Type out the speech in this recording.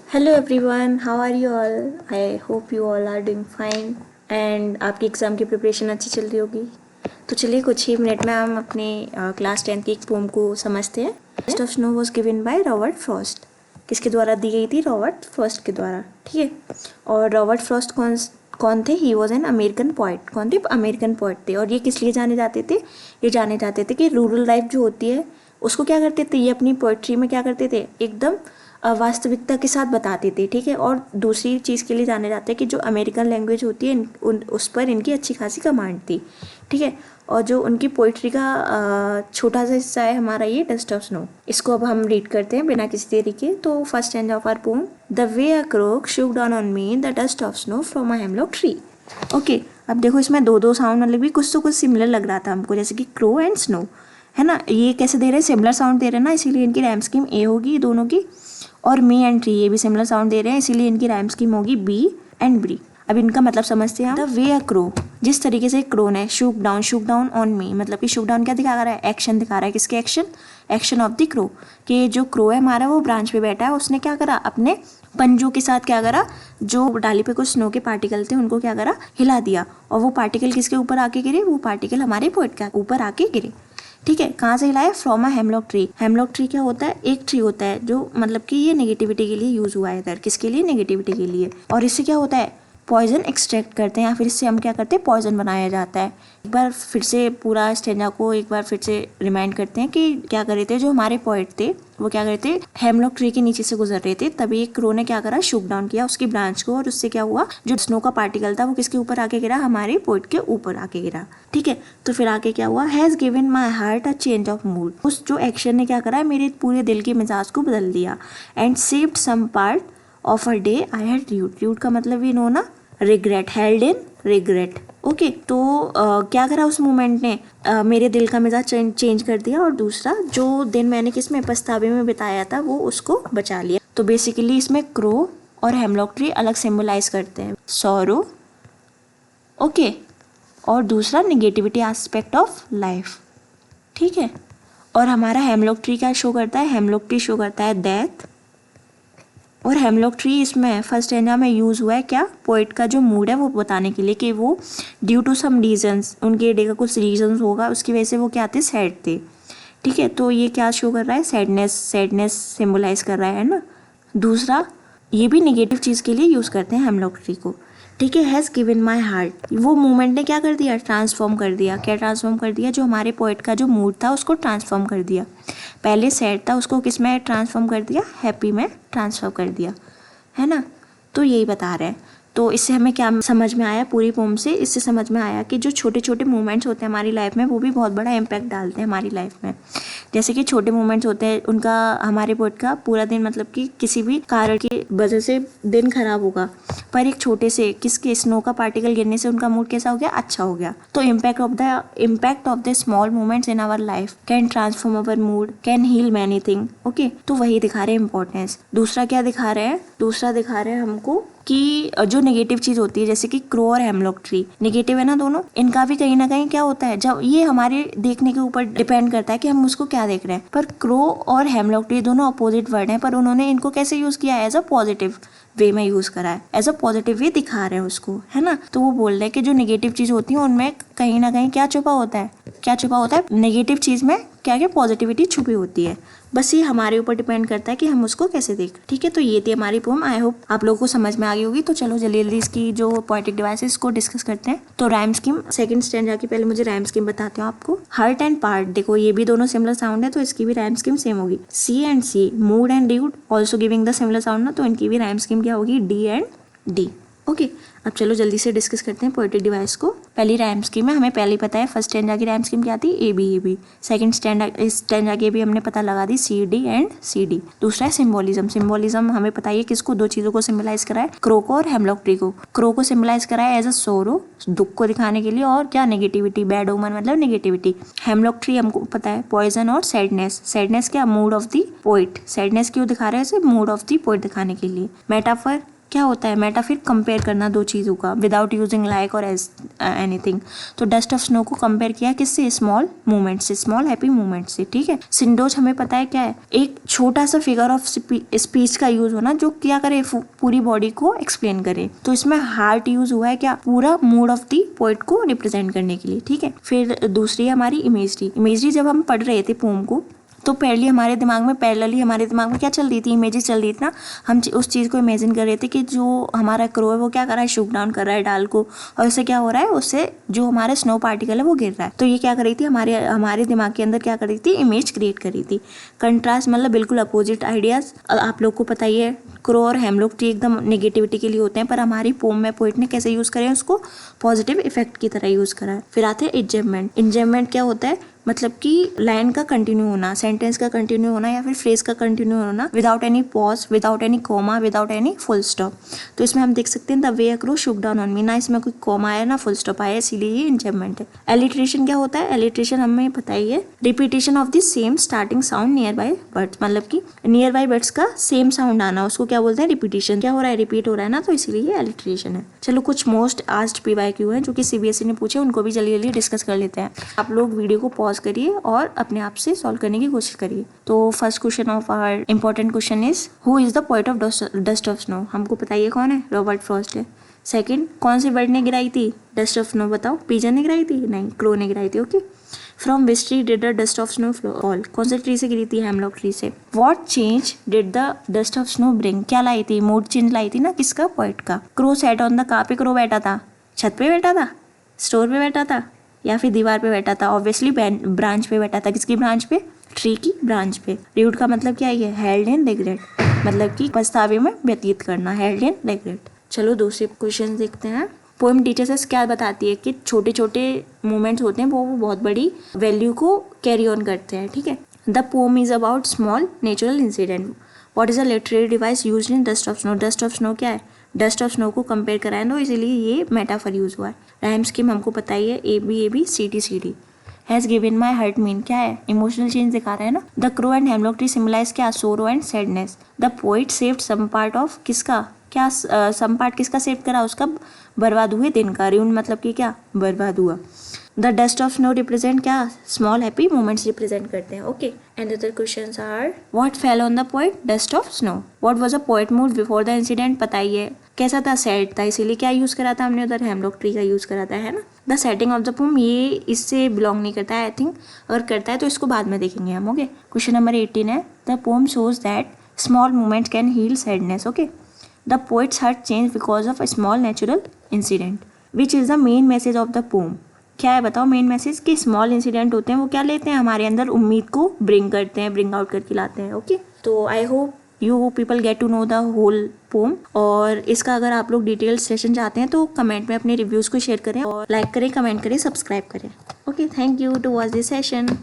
Hello everyone, how are you all? I hope you all are doing fine and आपकी exam की preparation अच्छी चल रही होगी। तो चलिए कुछ ही मिनट में हम अपने क्लास 10 की एक पोम को समझते हैं। Dust of snow was given by Robert Frost. किसके द्वारा दी गई थी? रॉबर्ट फ्रॉस्ट के द्वारा। ठीक है। और रॉबर्ट फ्रॉस्ट कौन थे? He was an American poet. कौन थे? अमेरिकन पोइट थे। और ये किस लिए जाने जाते थे? ये जाने जाते थे कि रूरल लाइफ जो होती है उसको क्या करते थे, ये अपनी पोइट्री में क्या करते थे, एकदम वास्तविकता के साथ बताते थे। ठीक है। और दूसरी चीज़ के लिए जाने जाते हैं कि जो अमेरिकन लैंग्वेज होती है उस पर इनकी अच्छी खासी कमांड थी। ठीक है। और जो उनकी पोइट्री का छोटा सा हिस्सा है हमारा ये डस्ट ऑफ स्नो। इसको अब हम रीड करते हैं बिना किसी देरी के। तो first stanza of our poem, the way a crow shook down on me the dust of snow from a hemlock tree. Okay, अब देखो इसमें दो साउंड मतलब भी कुछ तो कुछ सिमिलर लग रहा था हमको, जैसे कि क्रो एंड स्नो, है ना। ये कैसे दे रहे हैं? सिमिलर साउंड दे रहे हैं ना, इसीलिए इनकी रैम स्कीम ए होगी दोनों की। और मी एंड ट्री, ये भी सिमिलर साउंड दे रहे हैं, इसीलिए इनकी राइम स्कीम होगी बी एंड ब्री। अब इनका मतलब समझते हैं। द वे अ क्रो, जिस तरीके से क्रो ने शूक डाउन ऑन मी, मतलब कि शूक डाउन क्या दिखा रहा है? एक्शन दिखा रहा है। किसके action? Action of the crow. कि जो क्रो है हमारा वो ब्रांच पे बैठा है, उसने क्या करा? अपने पंजों के साथ क्या करा? जो डाली पे कुछ स्नो के पार्टिकल थे उनको क्या करा? हिला दिया। और वो पार्टिकल किसके ऊपर आके गिरे? वो पार्टिकल हमारे पोएट के ऊपर आके गिरे। ठीक है। कहाँ से हिलाया? From a hemlock tree. Hemlock tree क्या होता है? एक ट्री होता है जो मतलब कि ये नेगेटिविटी के लिए यूज हुआ है इधर। किसके लिए? नेगेटिविटी के लिए। और इससे क्या होता है? पॉइजन एक्सट्रैक्ट करते हैं, या फिर इससे हम क्या करते हैं? पॉइजन बनाया जाता है। एक बार फिर से पूरा स्टेंजा को एक बार फिर से रिमाइंड करते हैं कि क्या कर रहे थे जो हमारे पोएट थे, वो क्या कर रहे थे? हेमलॉक ट्री के नीचे से गुजर रहे थे, तभी एक क्रो ने क्या करा? शूक डाउन किया उसकी ब्रांच को, और उससे क्या हुआ? जो स्नो का पार्टिकल था वो किसके ऊपर आके गिरा? हमारे पोएट के ऊपर आके गिरा। ठीक है। तो फिर आके क्या हुआ? Has given my heart a change of mood. उस जो एक्शन ने क्या करा? मेरे पूरे दिल के मिजाज को बदल दिया। And saved some part of a day I had rued का मतलब ये नो ना, regret, held in regret. Okay. तो क्या करा उस मोमेंट ने? मेरे दिल का मिजाज चेंज कर दिया, और दूसरा जो दिन मैंने किस में, पछतावे में बिताया था, वो उसको बचा लिया। तो बेसिकली इसमें क्रो और हेमलॉक ट्री अलग सिंबलाइज करते हैं सॉरो, ओके, और दूसरा निगेटिविटी एस्पेक्ट ऑफ लाइफ। ठीक है। और हमारा हेमलॉक ट्री क्या शो करता है? हेमलॉक ट्री शो करता है डेथ। और हेमलॉक ट्री इसमें फर्स्ट एंजा में यूज़ हुआ है क्या? पोइट का जो मूड है वो बताने के लिए कि वो ड्यू टू सम रीजंस, उनके डे का कुछ रीजंस होगा, उसकी वजह से वो क्या थे? सैड थे। ठीक है। तो ये क्या शो कर रहा है? सैडनेस सिंबलाइज कर रहा है ना। दूसरा, ये भी निगेटिव चीज़ के लिए यूज़ करते हैं हेमलॉक ट्री को। ठीक है। हैज़ गिवन माई हार्ट, वो मूवमेंट ने क्या कर दिया? ट्रांसफॉर्म कर दिया। क्या ट्रांसफॉर्म कर दिया? जो हमारे पोएट का जो मूड था उसको ट्रांसफॉर्म कर दिया। पहले सैड था, उसको किस में ट्रांसफॉर्म कर दिया? हैप्पी में ट्रांसफर कर दिया, है ना। तो यही बता रहे हैं। तो इससे हमें क्या समझ में आया? पूरी पोम से इससे समझ में आया कि जो छोटे छोटे मूवमेंट्स होते हैं हमारी लाइफ में वो भी बहुत बड़ा इम्पैक्ट डालते हैं हमारी लाइफ में। जैसे कि छोटे मूवमेंट्स होते हैं, उनका हमारे पोएट का पूरा दिन मतलब कि किसी भी कारण की वजह से दिन खराब होगा, पर एक छोटे से किसके स्नो का पार्टिकल गिरने से उनका मूड कैसा हो गया? अच्छा हो गया। तो impact of the small movements in our life can transform our mood, can heal many thing. Okay. तो वही दिखा रहे हैं इंपॉर्टेंस। दूसरा क्या दिखा रहे हैं? दूसरा दिखा रहे हैं हमको कि जो नेगेटिव चीज होती है, जैसे कि क्रो और हेमलॉक ट्री नेगेटिव है ना दोनों, इनका भी कहीं ना कहीं क्या होता है? जब ये हमारे देखने के ऊपर डिपेंड करता है कि हम उसको क्या देख रहे हैं। पर क्रो और हेमलॉक ट्री दोनों अपोजिट वर्ड हैं, पर उन्होंने इनको कैसे यूज किया? एज अ पॉजिटिव वे में यूज करा है, एज अ पॉजिटिव वे दिखा रहे हैं उसको, है ना। तो वो बोल रहे हैं कि जो नेगेटिव चीज होती है उनमें कहीं ना कहीं क्या छुपा होता है? क्या छुपा होता है? नेगेटिव चीज में क्या क्या पॉजिटिविटी छुपी होती है। बस ये हमारे ऊपर डिपेंड करता है कि हम उसको कैसे देख। ठीक है। तो ये थी हमारी पोम। आई होप आप लोगों को समझ में आ गई होगी। तो चलो जल्दी जल्दी इसकी जो पोएटिक डिवाइसेस को डिस्कस करते हैं। तो राइम स्कीम सेकंड स्टैंजा की पहले मुझे राइम स्कीम बताती हूँ आपको। हर्ट एंड पार्ट, देखो ये भी दोनों सिमिलर साउंड है, तो इसकी भी राइम स्कीम सेम होगी। C and C, mood and dude, also giving the similar sound ना, तो इनकी भी राइम स्कीम क्या होगी? D and D. ओके। अब चलो जल्दी से डिस्कस करते हैं पोएटिक डिवाइस को। पहली राइम स्कीम है, हमें पहले ही पता है फर्स्ट स्टैंजा की राइम स्कीम क्या थी? A B. सेकंड स्टैंजा की भी हमने पता लगा दी, C D and C D. दूसरा है सिंबोलिज्म। सिंबोलिज्म हमें पता है किसको? दो चीजों को सिंबलाइज करा है, क्रो को और हेमलॉक ट्री को। क्रो को सिंबलाइज करा है एज अ सोरो, दुख को दिखाने के लिए, और क्या? नेगेटिविटी, बैड ओमन मतलब नेगेटिविटी। हेमलॉक ट्री हमको पता है पॉइजन और सैडनेस। सैडनेस क्या? Mood off the poet. Sadness क्यों दिखा रहे हैं? मूड ऑफ द पोइट दिखाने के लिए। मेटाफर क्या होता है मेटा, फिर कंपेयर करना दो चीज़ों का विदाउट यूजिंग लाइक और एज एनीथिंग। तो डस्ट ऑफ स्नो को कंपेयर किया किससे, स्मॉल मूवमेंट से, स्मॉल हैप्पी मूवमेंट से, ठीक है। सिंडोज हमें पता है क्या है, एक छोटा सा फिगर ऑफ स्पीच का यूज होना जो क्या करे, पूरी बॉडी को एक्सप्लेन करे। तो इसमें हार्ट यूज हुआ है क्या, पूरा मूड ऑफ दी पोएट को रिप्रेजेंट करने के लिए, ठीक है। फिर दूसरी है हमारी इमेजरी। इमेजरी जब हम पढ़ रहे थे पोम को तो पैरेलली हमारे दिमाग में क्या चल रही थी, इमेजेस चल रही थी ना। हम उस चीज़ को इमेजिन कर रहे थे कि जो हमारा क्रो है वो क्या कर रहा है, शूट डाउन कर रहा है डाल को, और उससे क्या हो रहा है, उससे जो हमारा स्नो पार्टिकल है वो गिर रहा है। तो ये क्या कर रही थी, हमारे दिमाग के अंदर क्या कर रही थी, इमेज क्रिएट कर रही थी। कंट्रास्ट मतलब बिल्कुल अपोजिट आइडियाज। आप लोग को पता ही है क्रो और हेमलॉक ट्री एकदम नेगेटिविटी के लिए होते हैं, पर हमारी पोम में पोएट ने कैसे यूज़ करे, उसको पॉजिटिव इफेक्ट की तरह यूज़ करा है। फिर आते हैं इंजम्पमेंट। इंजम्पमेंट क्या होता है, मतलब कि लाइन का कंटिन्यू होना, सेंटेंस का कंटिन्यू होना या फिर फ्रेज का कंटिन्यू होना without any pause, without any comma, without any full stop. तो इसमें हम देख सकते हैं the way a crow Shuk down on मी, ना इसमें कोई कॉमा आया ना फुल स्टॉप आया, इसीलिए ये इंजम्पमेंट है। एलिट्रेशन क्या होता है, एलिट्रेशन हमें पता ही है, repetition of the same starting sound near by words, मतलब कि नियर बाय वर्ड्स का सेम साउंड आना, उसको क्या बोलते हैं, रिपीटेशन। क्या हो रहा है, रिपीट हो रहा है ना, तो इसीलिए एलिट्रेशन है। चलो कुछ मोस्ट आस्क्ड PYQ है जो कि CBSE ने पूछे, उनको भी जल्दी जल्दी डिस्कस कर लेते हैं। आप लोग वीडियो को पॉज करिए और अपने आप से सॉल्व करने की कोशिश करिए। तो first question of our important question is who is the poet of dust of snow. हमको बताइए कौन है, रॉबर्ट फ्रॉस्ट है। सेकंड, कौन सी बर्ड ने गिराई थी डस्ट ऑफ स्नो, बताओ, पिजन ने गिराई थी, नहीं, क्रो ने गिराई थी। Okay. From which tree did the dust of snow fall, कौन से ट्री से गिरी थी, हेमलॉक ट्री से। What change did the dust of snow bring, क्या लाई थी, मूड चेंज लाई थी ना, किसका, पोएट का। क्रो सैट ऑन द, कहाँ पे क्रो बैठा था, छत पे बैठा था, स्टोर पे बैठा था या फिर दीवार पे बैठा था, ऑब्वियसली ब्रांच पे बैठा था, किसकी ब्रांच पे, ट्री की ब्रांच पे। र्यूड का मतलब क्या है, हेल्ड इन रिग्रेट, मतलब कि पछतावे में व्यतीत करना, हेल्ड इन रिग्रेट। चलो दूसरे क्वेश्चन देखते हैं। पोएम टीचर्स अस क्या बताती है कि छोटे छोटे मोमेंट्स होते हैं वो बहुत बड़ी वैल्यू को कैरी ऑन करते हैं, ठीक है। The poem is about small natural incident. What is a literary device used in dust of snow, dust of snow क्या है, डस्ट ऑफ स्नो को कंपेयर कराएं तो इसीलिए ये मेटाफर यूज हुआ है। राइम स्कीम हमको पता ही है, AB CD has given my heart mean क्या है, इमोशनल चेंज दिखा रहा है ना। The crow and hemlock tree symbolise क्या, sorrow and sadness. The poet saved some part of किसका, क्या सम पार्ट किसका सेव करा, उसका बर्बाद हुए दिन का, र्यून मतलब कि क्या, बर्बाद हुआ। The dust of snow represent क्या, स्मॉल हैप्पी मोमेंट्स रिप्रेजेंट करते हैं। Okay. And other questions are what fell on the poet dust of snow, what was a poet mood before the incident, पता ही है कैसा था, सैड था, इसीलिए क्या यूज करा था हमने उधर, हेमलॉक ट्री का यूज करा था, है ना। The setting of the pome, ये इससे बिलोंग नहीं करता है आई थिंक, अगर करता है तो इसको बाद में देखेंगे हम। ओके। क्वेश्चन नंबर 18 है the poem shows that small moments can heal sadness. Okay. The poet's heart change because of a small natural incident. Which is the main message of the poem, क्या है बताओ main message, कि small incident होते हैं वो क्या लेते हैं, हमारे अंदर उम्मीद को ब्रिंग करते हैं, ब्रिंग आउट करके लाते हैं। ओके। तो I hope you people get to know the whole poem. और इसका अगर आप लोग डिटेल सेशन चाहते हैं तो कमेंट में अपने रिव्यूज़ को शेयर करें और लाइक करें, कमेंट करें, सब्सक्राइब करें। Okay, thank you to watch this session.